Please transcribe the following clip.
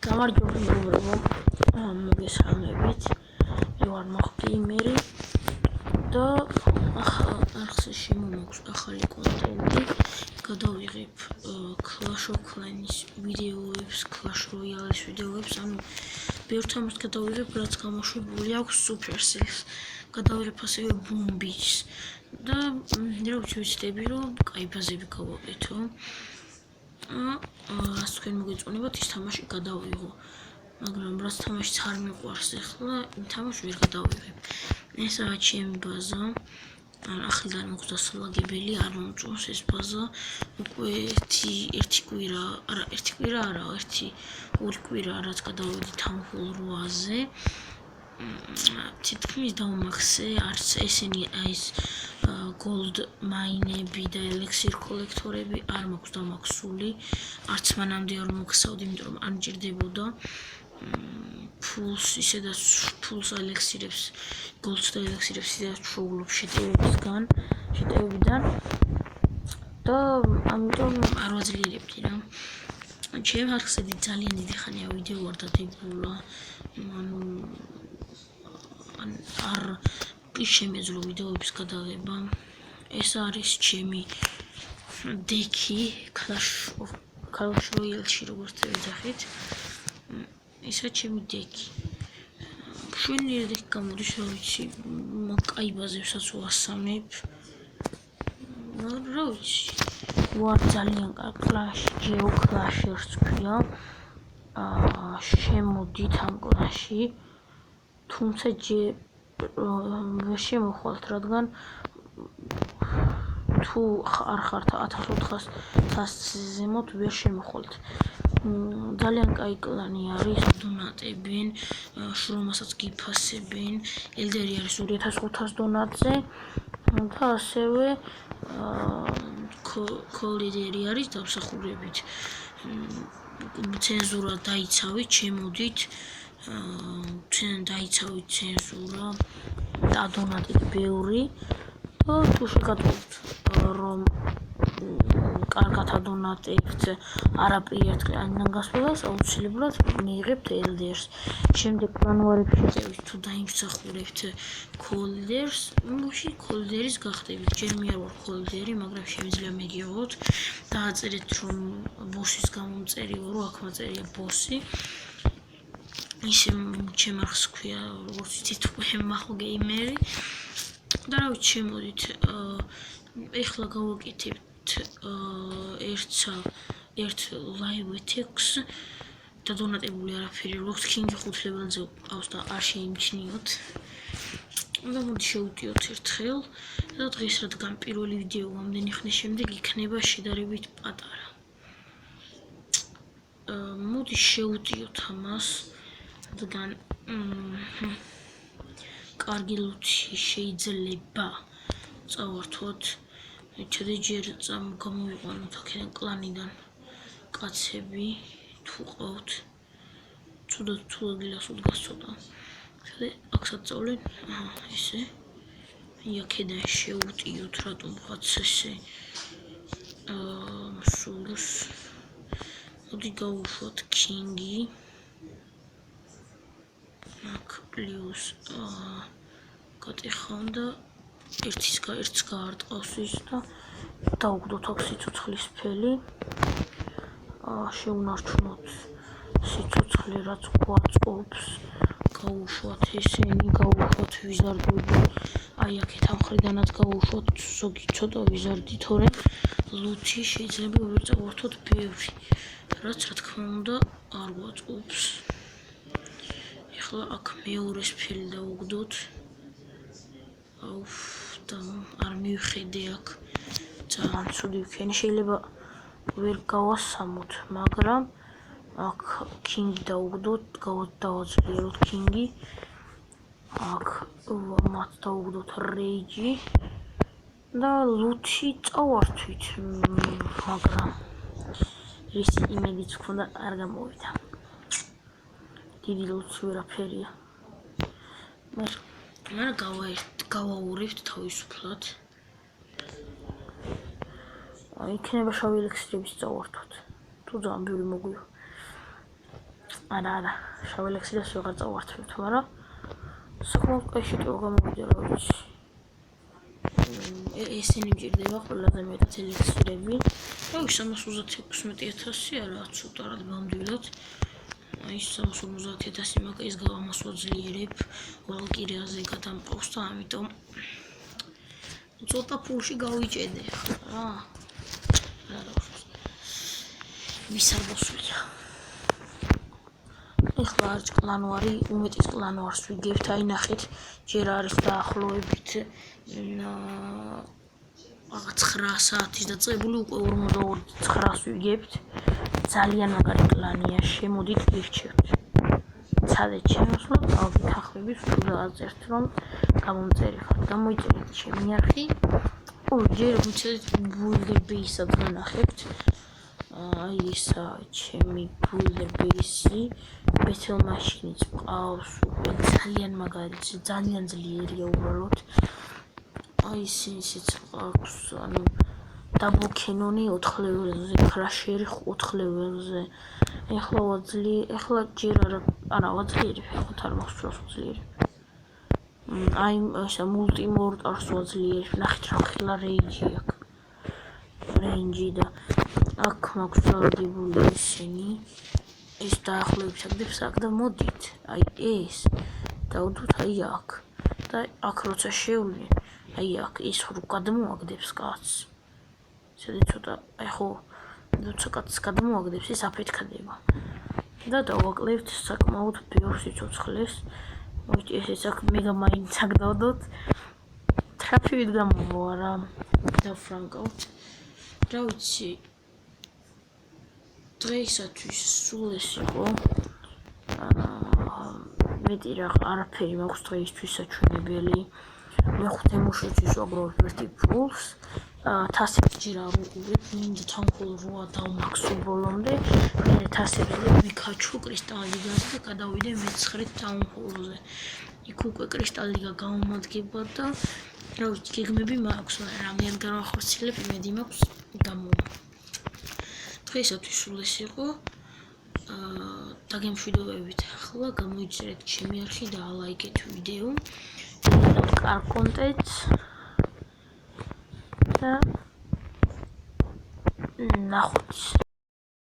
გამარჯობა მეგობრებო, მოგესალმებით. მე ვარ მახგეიმერი და ახლა შემომაქვს ახალი კონტენტი. გადავიღებ Clash of Clans ვიდეოებს, Clash Royale-ის ვიდეოებს, ანუ ბევრ თამაშს გადავიღებ, რაც გამოშვებული აქვს Supercell-ს. გადავიღებ ასევე Boom-Beach და რა ვიცი, რომ კაი ბაზები გავაკეთო. რაც თქვენ მოგეწონებათ, ის თამაში გადავიღო, მაგრამ რაც თამაშიც არ მიყვარს ახლა, იმ თამაშს ვერ გადავიღებ. ესაა ჩემი ბაზა. ახლიდან მოგზასალაგებელი არ მომწონს ეს ბაზა. უკვე ერთი კვირა რაც გადავედი Townhall 8-ზე. თითქმის დავმახსე, არც ესენი ეს gold mine-ები და elixir collector-ები არ მაქვს დამაქსული. არც მანამდე არ მოგხსოვდი, იმიტომ რომ არ მჭირდებოდა. ფულს ისედაც ფულს elixir-ებს, gold-ს და elixir-ებს ისედაც შოულობ შეტევებიდან და ამიტომ არ ვაძლიერებდი რა. ჩემ არხზე ძალიან დიდი ხანია ვიდეო არ დადებულა. არ შემეძლო ვიდეოების გადაღება. ეს არის ჩემი დექი Clash Royale-ში, როგორც ეძახით. ესა ჩემი დექი. მშვენიერი დექი გამოდის, რა ვიცი, კაი ბაზებსაც ვასამებ. რა ვიცი, ვარ ძალიან კარგი Geoclashers ქვია. შემოდით ამ კლასში. თუმცა ვერ შემოხვალთ, რადგან თუ არ ხართ 1400-ს ზემოთ ვერ შემოხვალთ. ძალიან კაი კლანი არის, დონატებენ, შრომასაც გიფასებენ. ელდერი არის 2500 დონატზე და ასევე კოლიდერი არის დამსახურებით. ცენზურა დაიცავით, შემოდით. დაიცავით ცენზურა და დონატით ბევრი და თუ შეგატყობთ რომ კარგად ადონატებთ არაფერი ერთ კლანიდან გასვლას, აუცილებლად მიიღებთ ელდერს. შემდეგ კლანვარებს შეტევით თუ დაიმსახურებთ კოლიდერს, კოლიდერის გახდებით. ჯერ მე არ ვარ კოლიდერი, მაგრამ შემიძლია მეგეოთ. დააწერეთ რომ ბოსის გამომწერი ვარო, აქ მაწერია ბოსი. ისე ჩემ არხს ქვია, როგორც იცით, მახგეიმერი. და რა ვიცი, შემოდით. ეხლა გავაკეთებთ ერთ live attacks და დონატებული არაფერი როგორც King 5 level-ზე ყავს და არ შეიმჩნიოთ. და მოდი შევუტიოთ ერთხელ და დღეს რადგან პირველი ვიდეო ამდენი ხნის შემდეგ იქნება შედარებით პატარა. მოდი შევუტიოთ ამას, რადგან კარგი ლუთი შეიძლება წავართვოთ. ჯერ გამოვიყვანოთ აქედან კლანიდან კაცები, თუ ყავთ. ცუდად თუ გილასოდ გასწოდა. აქაც წავლენ, ესე. აქედან შევუტიოთ, რატომ ვღაც ესე სულს. მოდი გავუშვათ King-ი. აქ პლუს გატეხავ და ერთს გაარტყავს ის და დავუგდოთ აქ სიცოცხლის ფელი. შეუნარჩუნოთ სიცოცხლე, რაც გვაწყობს. გავუშვათ ესენი, გავუშვათ ვიზარდები. აი აქეთ ამ მხრიდანაც გავუშვათ ზოგი ცოტა ვიზარდი, თორემ ლუთი შეიძლება ვერ წავართოთ ბევრი, რაც რა თქმა უნდა არ გვაწყობს. ეხლა აქ მეორეს ფელი დავუგდოთ. და არ მივხედე აქ ძალიან ცუდი ფენი, შეიძლება ვერ გავასამოთ, მაგრამ აქ King-ი დავუგდოთ, დავაძლიეროთ King-ი. აქ მათ დავუგდოთ Rage-ი და ლუთი წავართვით, მაგრამ ისი იმედიც მქონდა არ გამოვიდა. დიდი ლუთი ვერაფერია. მაგრამ გავაურევთ თავისუფლად. იქნება შავი ელექსირების წავართვოთ. თუ ძალიან ბევრი მოგვივა. არა, შავ ელექსირებს ვეღარ წავართვით, მაგრამ საკმაოდ კაი შეტევა გამოვიდა, რა ვიცი. ესენი მჭირდება ყველაზე მეტად ელექსირები. რა ვიცი, 336.000 არა, ცოტა რა გამდვილად. აი 350.000 მაგ ეს ამას ვაძლიერებ, ვალკირიაზე გადამყავს და ამიტომ ცოტა ფულში გავიჭედე რა. ვის არ მოსვია. ეხლა არც კლანვარი, უმეტეს კლანვარს ვიგებთ, აი ნახეთ, ჯერ არის დაახლოებით 9 საათის დაწყებული, უკვე 42-900 ვიგებთ. ძალიან მაგარი კლანია, შემოდით გირჩევთ. ცადეთ შემოსვლად, გავგითხრებით, თუ დააწერთ, რომ გამომწერი ხართ, გამოიწერეთ ჩემი არხი. ჯერ მიცადეთ builder base-ად განახებთ. აი ესა ჩემი builder base-ი, Battle Machine-იც მყავს, უკვე ძალიან მაგარი, ძალიან ძლიერია უბრალოდ. აი ისიც აქვს, ანუ Double Cannon-ი 4 level-ზე, Crusher-ი 4 level-ზე. ეხლა ჯერ არა ვაძლიერებ, ეხლა არ მახსოვს ვაძლიერებ. აი ესა Multi-Mortars ვაძლიერებ, ნახეთ რა ხელა Rage-ი აქვს. Range და აქ მაქვს დავდებული ისინი. ეს დაახლოებით აგდებს აქ და მოდით, აი ეს დავდოთ აი აქ და აქ როცა შევლენ, აი აქ ის რო გადმოაგდებს კაცს. ისე ცოტა აი ხო როცა კაცს გადმოაგდებს, ის აფეთქდება. და დავაკლებთ საკმაოდ ბევრ სიცოცხლეს. მოიჭი ესეც აქ მეგამაინც აქ დავდოთ. ტრაფივით გამოვა რა. დავფრანგავთ. რა ვიცი. დღეისათვის სულ ეს იყო. მეტი რა არაფერი მაქვს დღეისთვის საჩვენებელი. მე მუშაობ უბრალოდ ერთი ფულს. თასებს ჯერ არ უყურებ, მინდა თანხმულ 8 დავმაქსო ბოლომდე. მე თასებზე ვიქაჩო კრისტალი გაზ და გადავიდე მე-9 თანხულზე. იქ უკვე კრისტალი გამომადგება და რა ვიცი, გეგმები მაქვს, მაგრამ რამე არ გავახორციელებ, იმედი მაქვს გამოვა. დღეისათვის სულ ეს იყო. დაგემშვიდობებით ახლა გამოიწერეთ ჩემი არხი და ლაიქეთ ვიდეო. კარგ კონტენტს და ნახოთ.